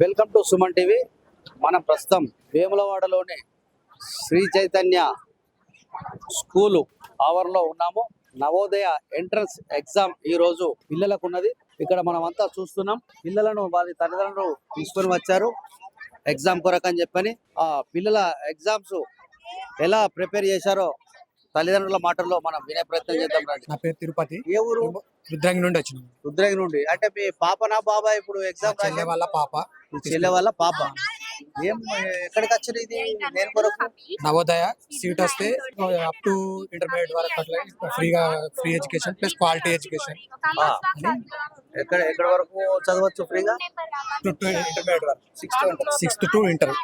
Welcome to Suman TV. మనం ప్రస్తుతం వేములవాడలోని Shri Chaitanya school ఆవరణలో ఉన్నాము. నవోదయ ఎంట్రన్స్ ఎగ్జామ్ ఈ రోజు పిల్లలకు ఉన్నది. ఇక్కడ మనం అంతా చూస్తున్నాం. పిల్లలను వారి తల్లిదండ్రులు తీసుకొని వచ్చారు ఎగ్జామ్ కొరకు అని చెప్పని. ఆ పిల్లల ఎగ్జామ్స్ ఎలా ప్రిపేర్ చేశారో తల్లిదండ్రుల మాటల్లో మనం వినే ప్రయత్నం చేద్దాం. రండి. నా పేరు తిరుపతి. ఏ ఊరు? రుద్రంగి నుండి వచ్చినాం. రుద్రంగి నుండి. అంటే మీ పాపనా బాబా ఇప్పుడు ఎగ్జామ్ చెల్లె వాళ్ళ పాప. చెల్లె వాళ్ళ పాప. ఏం ఎక్కడికి వచ్చారు? ఇది నేను కొరకు నవోదయ సీట్ వస్తే అప్ టు ఇంటర్మీడియట్ వరకు అట్లా free education plus quality education. ఎక్కడ ఎక్కడ వరకు చదవచ్చు ఫ్రీగా? ఇంటర్మీడియట్ వరకు సిక్స్త్ టు ఇంటర్.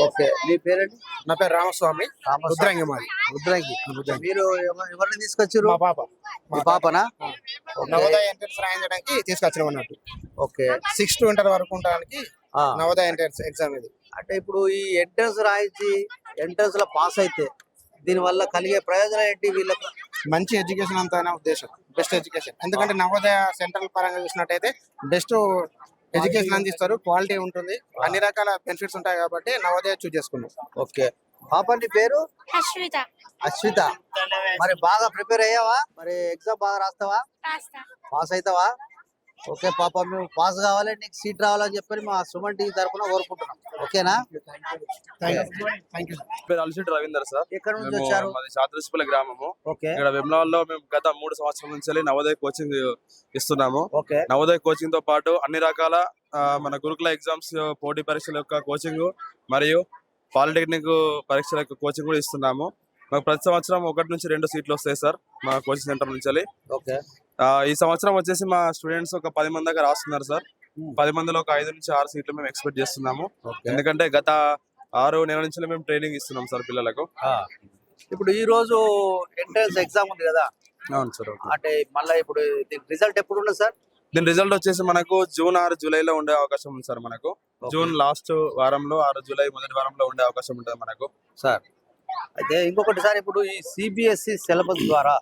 ఓకే. మీ పేరండి? నా పేరు రామస్వామి. రుద్రంగి మాది. రుద్రంగి. మీరు ఎవరిని తీసుకొచ్చారు? మా పాప. మీ పాపనా? నవోదయ ఎంట్రన్స్ రాయించడానికి తీసుకొచ్చినాం అన్నట్టు. ఓకే. 6 to ఇంటర్ వరకు ఉండడానికి నవోదయ ఎంట్రన్స్ ఎగ్జామ్ ఇది. అంటే ఇప్పుడు ఈ ఎంట్రన్స్ రాయించి ఎంట్రన్స్ లో పాస్ అయితే దీని వల్ల కలిగే ప్రయోజనం ఏంటి? వీళ్ళకి మంచి ఎడ్యుకేషన్ అంతా నా ఉద్దేశం. Best education. ఎందుకంటే నవోదయ సెంట్రల్ పరంగా చూసినట్టయితే బెస్ట్ ఎడ్యుకేషన్ అందిస్తారు, క్వాలిటీ ఉంటుంది, అన్ని రకాల బెనిఫిట్స్ ఉంటాయి కాబట్టి నవోదయ చూస్ చేసుకున్నాం. ఓకే. పాప నీ పేరు? అశ్విత. అశ్విత. మరి బాగా ప్రిపేర్ అయ్యావా? మరి ఎగ్జామ్ బాగా రాస్తావా? పాస్ అవుతావా? ఓకే పాప, మేము పాస్ కావాలి, నీకు సీట్ రావాలని చెప్పని మా సుమన్ టీవీ తరఫున కోరుకుంటున్నాం. ఓకేనా? పేరు అలసిటి రవీందర్ సార్. ఎక్కడ నుంచి వచ్చారు? మాది శాతృష్పల్లి గ్రామము. ఓకే. ఇక్కడ వెమ్లవాడలో మేము గత 3 సంవత్సరాల నుంచి నవోదయ కోచింగ్ ఇస్తున్నాము. ఓకే. నవోదయ కోచింగ్ తో పాటు అన్ని రకాల మన గురుకుల ఎగ్జామ్స్, పోటీ పరీక్షల యొక్క కోచింగ్ మరియు పాలిటెక్నిక్ పరీక్షల యొక్క కోచింగ్ కూడా ఇస్తున్నాము. మాకు ప్రతి సంవత్సరం 1 నుంచి 2 సీట్లు వస్తాయి సార్ మా కోచింగ్ సెంటర్ నుంచి. ఓకే. ఈ సంవత్సరం వచ్చేసి మా స్టూడెంట్స్ ఒక 10 మంది దాకా రాస్తున్నారు సార్. 10 మందిలో ఒక 5 నుంచి 6 సీట్లు మేము ఎక్స్పెక్ట్ చేస్తున్నాము. ఎందుకంటే గత 6 నెలల నుంచి మేము ట్రైనింగ్ ఇస్తున్నాం సార్ పిల్లలకు. ఇప్పుడు ఈ రోజు ఎంట్రన్స్ ఎగ్జామ్ ఉంది కదా? అవును సార్. అంటే మళ్ళీ ఇప్పుడు దీని రిజల్ట్ ఎప్పుడు ఉంది సార్? దీని రిజల్ట్ వచ్చేసి మనకు జూన్ 6 జూలైలో ఉండే అవకాశం ఉంది సార్. మనకు జూన్ లాస్ట్ వారంలో 6 జూలై మొదటి వారంలో ఉండే అవకాశం ఉంటుంది మనకు సార్. అయితే ఇంకొకటి సార్, ఇప్పుడు ఈ సిబిఎస్ఈ సిలబస్ ద్వారా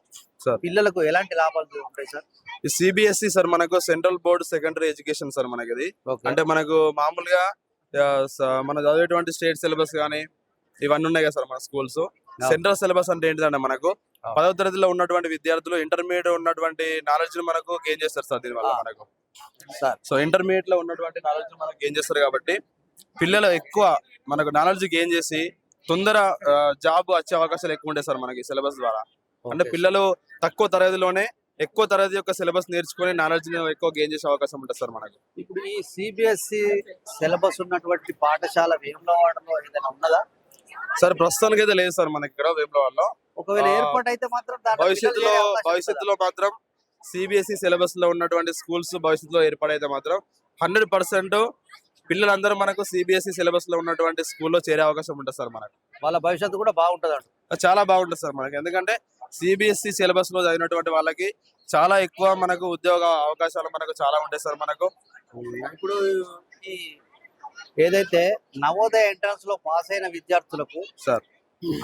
సార్ పిల్లలకు ఎలాంటి లాభాలు ఉంటాయి సార్? ఈ సిబిఎస్ఈ సార్ మనకు central board secondary education sir. మనకి ఇది అంటే మనకు మామూలుగా మన చదివేటువంటి స్టేట్ సిలబస్ కానీ ఇవన్నీ ఉన్నాయి కదా సార్ మన స్కూల్స్. సెంట్రల్ సిలబస్ అంటే ఏంటిదంటే మనకు 10వ తరగతిలో ఉన్నటువంటి విద్యార్థులు ఇంటర్మీడియట్ ఉన్నటువంటి నాలెడ్జ్ మనకు గెయిన్ చేస్తారు సార్. దీనివల్ల మనకు సో ఇంటర్మీడియట్ లో ఉన్నటువంటి నాలెడ్జ్ మనకు గెయిన్ చేస్తారు కాబట్టి పిల్లలు ఎక్కువ మనకు నాలెడ్జ్ గెయిన్ చేసి తొందర జాబ్ వచ్చే అవకాశాలు ఎక్కువ ఉంటాయి సార్ మనకి సిలబస్ ద్వారా. అంటే పిల్లలు తక్కువ తరగతిలోనే ఎక్కువ తరగతి యొక్క సిలబస్ నేర్చుకుని నాలెడ్జ్ ఎక్కువ గెయిన్ చేసే అవకాశం ఉంటుంది సార్ మనకు. ఇప్పుడు ఈ సిబిఎస్ఈ సిలబస్ ఉన్నటువంటి పాఠశాల వేములవాడలో ఏదైనా ఉన్నదా సార్? ప్రస్తుతానికి అయితే లేదు సార్ మనకి ఇక్కడ వేములవాడలో. ఒకవేళ ఏర్పాటు అయితే మాత్రం భవిష్యత్తులో మాత్రం సిబిఎస్ఈ సిలబస్ లో ఉన్నటువంటి స్కూల్స్ భవిష్యత్తులో ఏర్పాటైతే మాత్రం 100% పిల్లలందరూ మనకు సిబిఎస్ఈ సిలబస్ లో ఉన్నటువంటి స్కూల్లో చేరే అవకాశం ఉంటుంది సార్ మనకు. వాళ్ళ భవిష్యత్తు కూడా బాగుంటుంది అంట. చాలా బాగుంటుంది సార్ మనకి. ఎందుకంటే సిబిఎస్ఈ సిలబస్ లో చదివినటువంటి వాళ్ళకి చాలా ఎక్కువ మనకు ఉద్యోగ అవకాశాలు మనకు చాలా ఉంటాయి సార్ మనకు. ఇప్పుడు ఈ ఏదైతే నవోదయ ఎంట్రన్స్ లో పాస్ అయిన విద్యార్థులకు సార్,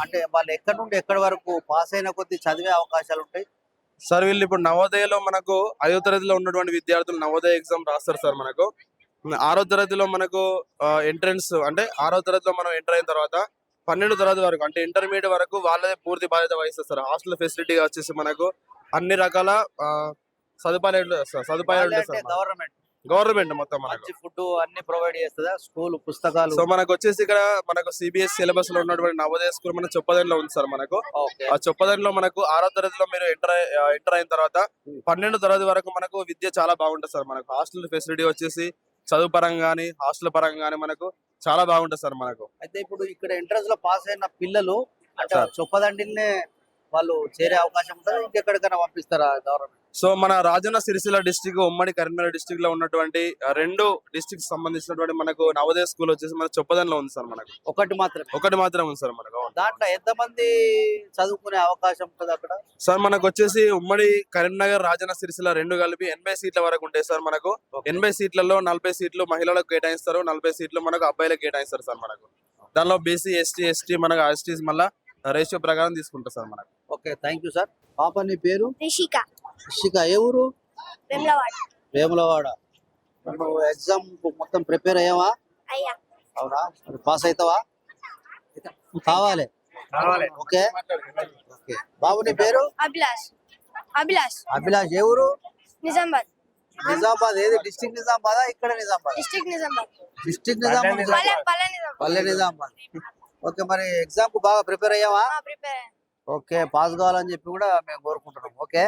అంటే వాళ్ళు ఎక్కడి నుండి ఎక్కడి వరకు పాస్ అయిన కొద్ది చదివే అవకాశాలు ఉంటాయి సార్? వీళ్ళు ఇప్పుడు నవోదయలో మనకు 5వ తరగతిలో ఉన్నటువంటి విద్యార్థులు నవోదయ ఎగ్జామ్ రాస్తారు సార్. మనకు 6వ తరగతిలో మనకు ఎంట్రన్స్ అంటే 6వ తరగతిలో మనం ఎంటర్ అయిన తర్వాత 12వ తరగతి వరకు అంటే ఇంటర్మీడియట్ వరకు వాళ్ళదే పూర్తి బాధ్యత వహిస్తారు సార్. హాస్టల్ ఫెసిలిటీ వచ్చేసి మనకు అన్ని రకాల సదుపాయాలు ఉంటాయి సార్. గవర్నమెంట్ మొత్తం మనకు ఫుడ్ అన్ని ప్రొవైడ్ చేస్తుందా? స్కూల్ పుస్తకాలు. సో మనకు వచ్చేసి ఇక్కడ మనకు సిబిఎస్ సిలబస్ లో ఉన్నటువంటి నవోదయ స్కూల్ మన చొప్పదండిలో ఉంది సార్ మనకు. ఆ చొప్పదండిలో మనకు 6వ తరగతిలో మీరు ఎంటర్ అయిన తర్వాత 12వ తరగతి వరకు మనకు విద్య చాలా బాగుంటుంది సార్. మనకు హాస్టల్ ఫెసిలిటీ వచ్చేసి చదువు పరంగా కానీ హాస్టల్ పరంగా కానీ మనకు చాలా బాగుంటుంది సార్ మనకు. అయితే ఇప్పుడు ఇక్కడ ఎంట్రన్స్ లో పాస్ అయిన పిల్లలు అంటే చొప్పదండినే వాళ్ళు చేరే అవకాశం ఉంటుంది, ఇంకెక్కడికైనా పంపిస్తారా గవర్నమెంట్? సో మన రాజన్న సిరిసిల్ల డిస్టిక్, ఉమ్మడి కరీంనగర్ డిస్టిక్ లో ఉన్నటువంటి 2 డిస్టిక్ సంబంధించినటువంటి మనకు నవోదయ స్కూల్ వచ్చేసి మన చొప్పదండిలో ఉంది సార్. మనకు ఒకటి మాత్రం ఉంది సార్ మనకు. దాంట్లో ఎంతమంది చదువుకునే అవకాశం ఉంటుంది అక్కడ సార్? మనకు వచ్చేసి ఉమ్మడి కరీంనగర్, రాజన్న సిరిసిల్ల 2 కలిపి 80 సీట్ల వరకు ఉంటాయి సార్ మనకు. 80 సీట్లలో 40 సీట్లు మహిళలకు కేటాయిస్తారు, 40 సీట్లు మనకు అబ్బాయిలకు కేటాయిస్తారు సార్ మనకు. దానిలో బీసీ, ఎస్టీ మనకు ఎస్టీస్ మళ్ళీ రేషియో ప్రకారం తీసుకుంటారు సార్ మనకు. Okay, thank you sir. పాప నీ పేరు? రిషిక. ఏ ఊరు? వేములవాడ. వేములవాడ. ఎగ్జామ్ మొత్తం ప్రిపేర్ అయ్యావా? అయ్యా అవునా మరి పాస్ అవుతావా కావాలి ఓకే ఓకే బాబు నీ పేరు అభిలాష్ అభిలాష్ అభిలాష్ ఏ ఊరు నిజామాబాద్ నిజామాబాద్ ఏది డిస్ట్రిక్ట్ నిజామాబాద్ ఇక్కడ నిజామాబాద్ డిస్ట్రిక్ట్ నిజామాబాద్ డిస్ట్రిక్ట్ నిజామాబాద్ పల్లె నిజామాబాద్ పల్లె నిజామాబాద్ ఓకే మరి ఎగ్జామ్ కు బాగా ప్రిపేర్ అయ్యావా ప్రిపేర్ ఓకే పాస్ కావాలని చెప్పి కూడా మేము కోరుకుంటున్నాం ఓకే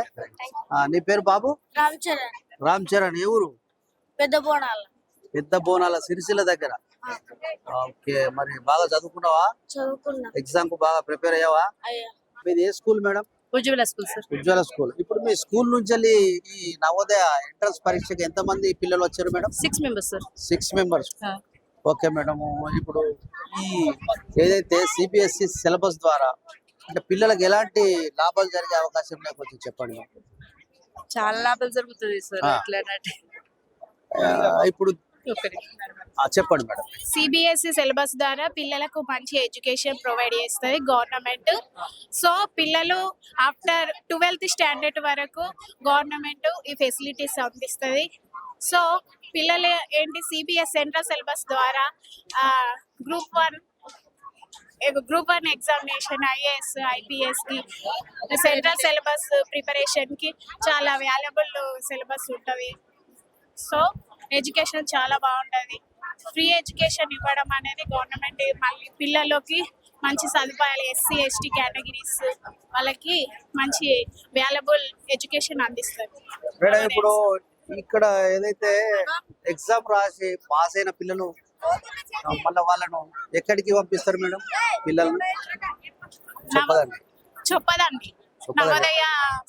నీ పేరు బాబు రామ్ చరణ్ రామ్ చరణ్ ఏ ఊరు పెద్ద బోనాల పెద్ద బోనాల సిరిసిల్ల దగ్గర ఓకే మరి బాగా చదువుకున్నావా చదువుకున్నా ఎగ్జామ్ కు బాగా ప్రిపేర్ అయ్యావా అయ్యా మీది ఏ స్కూల్ మేడం ఉజ్వల స్కూల్ సార్ ఉజ్వల స్కూల్ ఇప్పుడు మీ స్కూల్ నుంచి వెళ్ళి ఈ నవోదయ ఎంట్రన్స్ పరీక్షకి ఎంత మంది పిల్లలు వచ్చారు madam 6 members sir 6 members okay madam ఇప్పుడు ఈ ఏదైతే సిబిఎస్ఈ సిలబస్ ద్వారా అంటే పిల్లలకు ఎలాంటి లాభాలు జరిగే అవకాశం ఉన్నాయి కొంచెం చెప్పండి మాకు. చాలా లాభాలు జరుగుతుంది సార్ ఆ. ఎట్లా ఇప్పుడు చెప్పండి మేడం సిబిఎస్ఈ సిలబస్ ద్వారా పిల్లలకు మంచి ఎడ్యుకేషన్ ప్రొవైడ్ చేస్తుంది గవర్నమెంట్. సో పిల్లలు ఆఫ్టర్ 12th స్టాండర్డ్ వరకు గవర్నమెంట్ ఈ ఫెసిలిటీస్ అందిస్తుంది. సో పిల్లలు ఏంటి సిబిఎస్ సెంట్రల్ సిలబస్ ద్వారా గ్రూప్ వన్ ఎగ్జామినేషన్ ఐఏఎస్ ఐపీఎస్కి సెంట్రల్ సిలబస్ ప్రిపరేషన్కి చాలా వాల్యుబుల్ సిలబస్ ఉంటుంది. సో ఎడ్యుకేషన్ చాలా బాగుంటుంది. ఫ్రీ ఎడ్యుకేషన్ ఇవ్వడం అనేది గవర్నమెంట్ మళ్ళీ పిల్లలకి మంచి సదుపాయాలు ఎస్సీ ఎస్టీ కేటగిరీస్ వాళ్ళకి మంచి వాల్యుబుల్ ఎడ్యుకేషన్ అందిస్తారు. మేడం ఇప్పుడు ఇక్కడ ఏదైతే ఎగ్జామ్ రాసి పాస్ అయిన పిల్లలు మళ్ళీ వాళ్ళను ఎక్కడికి పంపిస్తారు మేడం పిల్లల్ని చెప్పదండి చెప్పదండి నవోదయ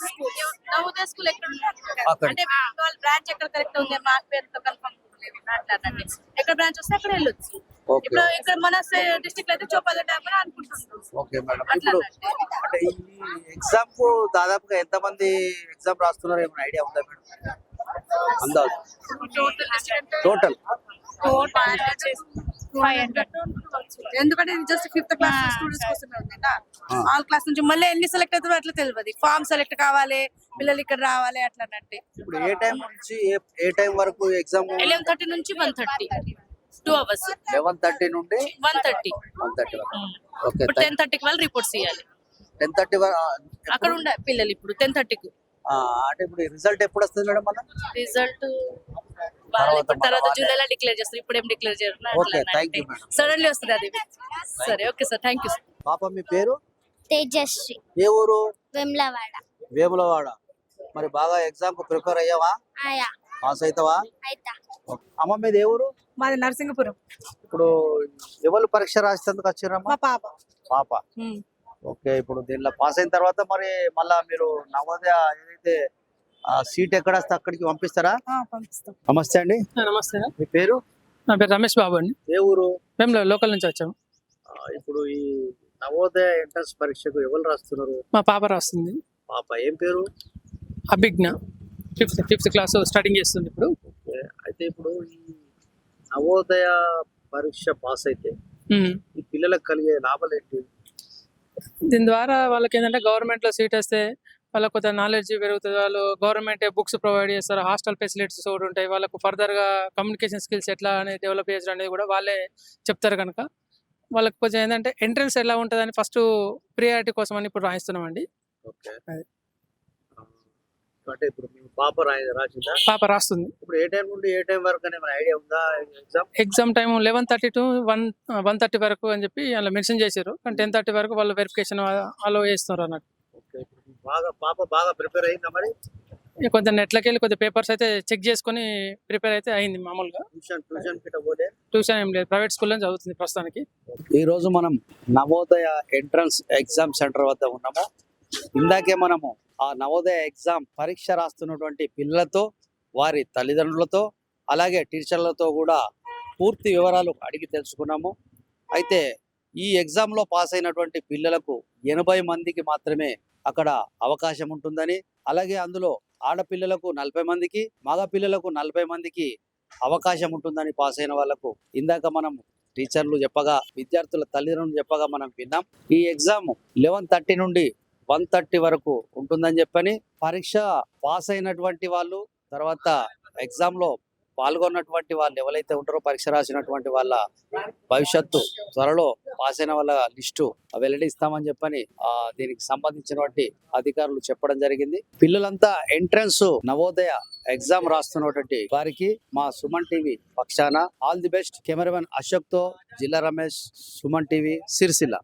స్కూల్. నవోదయ స్కూల్ ఎక్కడ అక్కడ. అంటే వాళ్ళ బ్రాంచ్ ఎక్కడ కరెక్ట్ ఉంది మా పేరుతో కన్ఫర్మ్ మాట్లాడండి. ఎక్కడ బ్రాంచ్ వస్తే అక్కడ వెళ్ళొచ్చు. ఓకే ఇప్పుడు ఇక్కడ మన డిస్ట్రిక్ట్ లో అయితే చొప్పద డ్యామ్ అని అనుకుంటున్నాం. ఓకే మేడం అట్లా ఇప్పుడు అంటే ఈ ఎగ్జామ్ కు దాదాపుగా ఎంత మంది ఎగ్జామ్ రాస్తున్నారు ఏమైనా ఐడియా ఉందా మేడం అందాజు టోటల్ 500. ఎందుకంటే ఇది జస్ట్ 5th క్లాస్ స్టూడెంట్స్ కోసం ఉంది కదా. ఆల్ క్లాస్ నుంచి మళ్ళీ ఎన్ని సెలెక్ట్ అవుతారో అట్లా తెలియదు. ఫామ్ సెలెక్ట్ కావాలి పిల్లలు ఇక్కడ రావాలి అట్లా అన్నట్టు. ఇప్పుడు ఏ టైం నుంచి ఏ టైం వరకు ఎగ్జామ్ 11:30 నుంచి 1:30 2 hours 11:30 నుండి 1:30 1:30 వరకు ఓకే ఇప్పుడు 10:30కి వాళ్ళు రిపోర్ట్స్ ఇవ్వాలి. 10:30 వరకు అక్కడ ఉండే పిల్లలు ఇప్పుడు 10:30కి అంటే ఇప్పుడు రిజల్ట్ ఎప్పుడు వస్తుంది మేడం మన రిజల్ట్ వాళ్ళు ఇప్పుడు తర్వాత జూలైలో డిక్లేర్ చేస్తారు. ఇప్పుడు ఏం declare okay thank you madam suddenly వస్తుంది అది. సరే okay sir thank you sir. పాప మీ పేరు తేజశ్రీ ఏ ఊరు వెమ్లవాడ. వేములవాడ మరి బాగా ఎగ్జామ్ కు ప్రిపేర్ అయ్యావా ఆయా పాస్ అవుతావా అయితా. ఓకే. అమ్మ మీది ఏ ఊరు మాది నరసింగపురం. ఇప్పుడు ఎవరు పరీక్ష రాసేందుకు వచ్చారమ్మా మా పాప పాప ఓకే ఇప్పుడు దీనిలో పాస్ అయిన తర్వాత మరి మళ్ళా మీరు నవోదయ ఏదైతే సీట్ ఎక్కడ వస్తే అక్కడికి పంపిస్తారా పంపిస్తాం. నమస్తే అండి నమస్తే మీ పేరు నా పేరు రమేష్ బాబు అండి. ఏ ఊరు మేము లోకల్ నుంచి వచ్చాము. ఇప్పుడు ఈ నవోదయ ఎంట్రన్స్ పరీక్షకు ఎవరు రాస్తున్నారు మా పాప రాస్తుంది. పాప ఏం పేరు అభిజ్ఞ ఫిఫ్త్ క్లాస్ స్టార్టింగ్ చేస్తుంది ఇప్పుడు. ఓకే. అయితే ఇప్పుడు ఈ నవోదయ పరీక్ష పాస్ అయితే ఉమ్. ఈ పిల్లలకు కలిగే లాభాలు ఏంటి దీని ద్వారా వాళ్ళకి ఏంటంటే గవర్నమెంట్ లో సీట్ వస్తే వాళ్ళకు కొంత నాలెడ్జ్ పెరుగుతుంది. వాళ్ళు గవర్నమెంట్ బుక్స్ ప్రొవైడ్ చేస్తారు, హాస్టల్ ఫెసిలిటీస్ కూడా ఉంటాయి. వాళ్ళకు ఫర్దర్ గా కమ్యూనికేషన్ స్కిల్స్ ఎట్లా అనేది డెవలప్ చేయడం అనేది కూడా వాళ్ళే చెప్తారు కనుక వాళ్ళకి కొంచెం ఏంటంటే ఎంట్రన్స్ ఎలా ఉంటుందని ఫస్ట్ ప్రియారిటీ కోసం అని ఇప్పుడు రాయిస్తున్నామండి. ఓకే అది. అంటే ఇప్పుడు మీ పాప రాసిందా పాప రాస్తుంది. ఇప్పుడు ఏ టైం నుండి ఏ టైం వరకు అనే ఐడియా ఉందా ఎగ్జామ్ ఎగ్జామ్ టైం 11:30 to 1:30 వరకు అని చెప్పి అలా మెన్షన్ చేశారు. కానీ 10:30 వరకు వాళ్ళు వెరిఫికేషన్ అలో చేస్తున్నారు అన్నట్టు. ఓకే ఇప్పుడు పాప బాగా ప్రిపేర్ అయిందా మరి ఇక కొంచెం నెట్లోకి వెళ్ళి కొద్దిగా పేపర్స్ అయితే చెక్ చేసుకొని ప్రిపేర్ అయితే అయింది. మామూలుగా ట్యూషన్ కిட்ட పోతే ట్యూషన్ ఏం లేదు, ప్రైవేట్ స్కూల్లో చదువుతుంది ప్రస్తుతానికి. ఈ రోజు మనం నవోదయ ఎంట్రన్స్ ఎగ్జామ్ సెంటర్ వద్ద ఉన్నాము. ఇందాకే మనము ఆ నవోదయ ఎగ్జామ్ పరీక్ష రాస్తున్నటువంటి పిల్లలతో వారి తల్లిదండ్రులతో అలాగే టీచర్లతో కూడా పూర్తి వివరాలు అడిగి తెలుసుకున్నాము. అయితే ఈ ఎగ్జామ్లో పాస్ అయినటువంటి పిల్లలకు 80 మందికి మాత్రమే అక్కడ అవకాశం ఉంటుందని, అలాగే అందులో ఆడపిల్లలకు 40 మందికి మగ పిల్లలకు 40 మందికి అవకాశం ఉంటుందని పాస్ అయిన వాళ్ళకు ఇందాక మనం టీచర్లు చెప్పగా విద్యార్థుల తల్లిదండ్రులు చెప్పగా మనం విన్నాం. ఈ ఎగ్జామ్ 11:30 నుండి 1:30 వరకు ఉంటుందని చెప్పని పరీక్ష పాస్ అయినటువంటి వాళ్ళు తర్వాత ఎగ్జామ్లో పాల్గొన్నటువంటి వాళ్ళు ఎవరైతే ఉంటారో పరీక్ష రాసినటువంటి వాళ్ళ భవిష్యత్తు త్వరలో పాస్ అయిన వాళ్ళ లిస్టు వెల్లడిస్తామని చెప్పని దీనికి సంబంధించినటువంటి అధికారులు చెప్పడం జరిగింది. పిల్లలంతా ఎంట్రన్స్ నవోదయ ఎగ్జామ్ రాస్తున్నటువంటి వారికి మా సుమన్ టీవీ పక్షాన all the best. Cameraman Ashok తో జిల్లా రమేష్, సుమన్ టీవీ, సిరిసిల్ల.